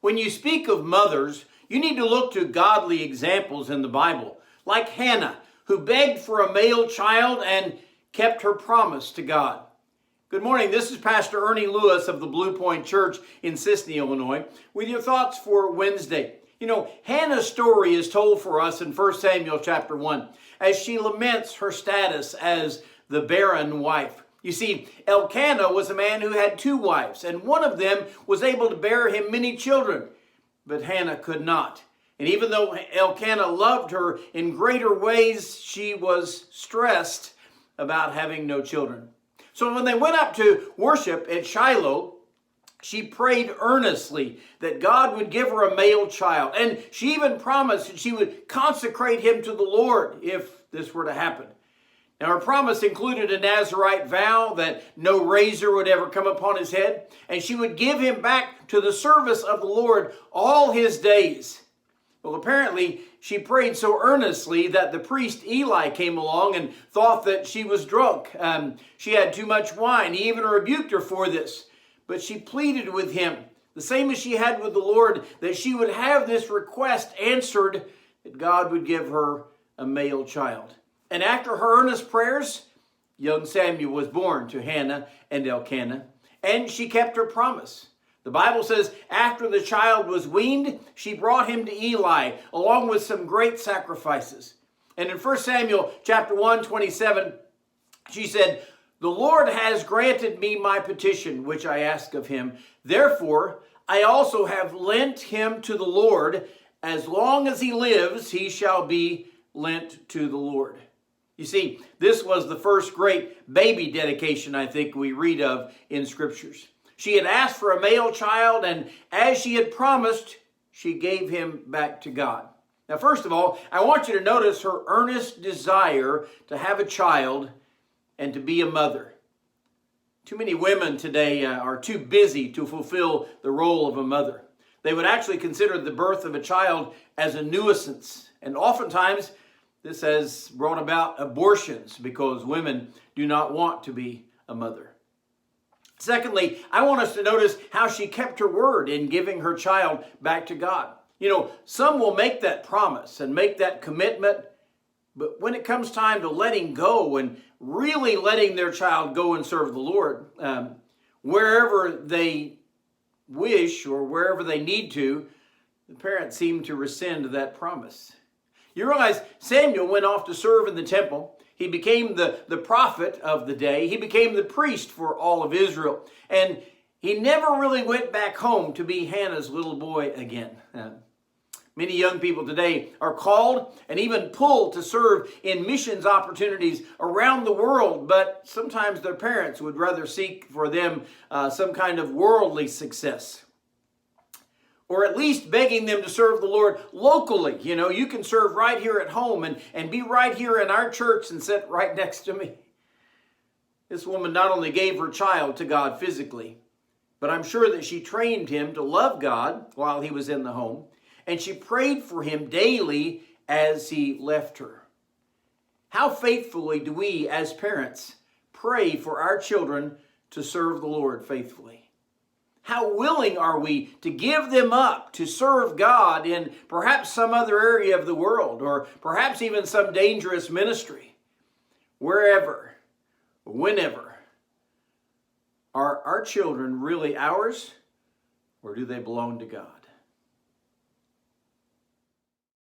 When you speak of mothers, you need to look to godly examples in the Bible, like Hannah, who begged for a male child and kept her promise to God. Good morning, this is Pastor Ernie Lewis of the Blue Point Church in Sisney, Illinois, with your thoughts for Wednesday. Hannah's story is told for us in 1 Samuel chapter 1, as she laments her status as the barren wife. You see, Elkanah was a man who had two wives, and one of them was able to bear him many children, but Hannah could not. And even though Elkanah loved her in greater ways, she was stressed about having no children. So when they went up to worship at Shiloh, she prayed earnestly that God would give her a male child. And she even promised that she would consecrate him to the Lord if this were to happen. Now, her promise included a Nazirite vow that no razor would ever come upon his head, and she would give him back to the service of the Lord all his days. Well, apparently, she prayed so earnestly that the priest Eli came along and thought that she was drunk. She had too much wine. He even rebuked her for this. But she pleaded with him, the same as she had with the Lord, that she would have this request answered, that God would give her a male child. And after her earnest prayers, young Samuel was born to Hannah and Elkanah, and she kept her promise. The Bible says after the child was weaned, she brought him to Eli, along with some great sacrifices. And in 1 Samuel chapter 1:27, she said, "The Lord has granted me my petition, which I ask of him. Therefore, I also have lent him to the Lord. As long as he lives, he shall be lent to the Lord." You see, this was the first great baby dedication I think we read of in scriptures. She had asked for a male child, and as she had promised, she gave him back to God. Now, first of all, I want you to notice her earnest desire to have a child and to be a mother. Too many women today are too busy to fulfill the role of a mother. They would actually consider the birth of a child as a nuisance, and oftentimes this has brought about abortions because women do not want to be a mother. Secondly, I want us to notice how she kept her word in giving her child back to God. Some will make that promise and make that commitment, but when it comes time to letting go and really letting their child go and serve the Lord, wherever they wish or wherever they need to, the parents seem to rescind that promise. You realize Samuel went off to serve in the temple. He became the prophet of the day. He became the priest for all of Israel. And he never really went back home to be Hannah's little boy again. Many young people today are called and even pulled to serve in missions opportunities around the world, but sometimes their parents would rather seek for them some kind of worldly success. Or at least begging them to serve the Lord locally. You can serve right here at home and be right here in our church and sit right next to me. This woman not only gave her child to God physically, but I'm sure that she trained him to love God while he was in the home, and she prayed for him daily as he left her. How faithfully do we as parents pray for our children to serve the Lord faithfully? How willing are we to give them up to serve God in perhaps some other area of the world, or perhaps even some dangerous ministry? Wherever, whenever. Are our children really ours, or do they belong to God?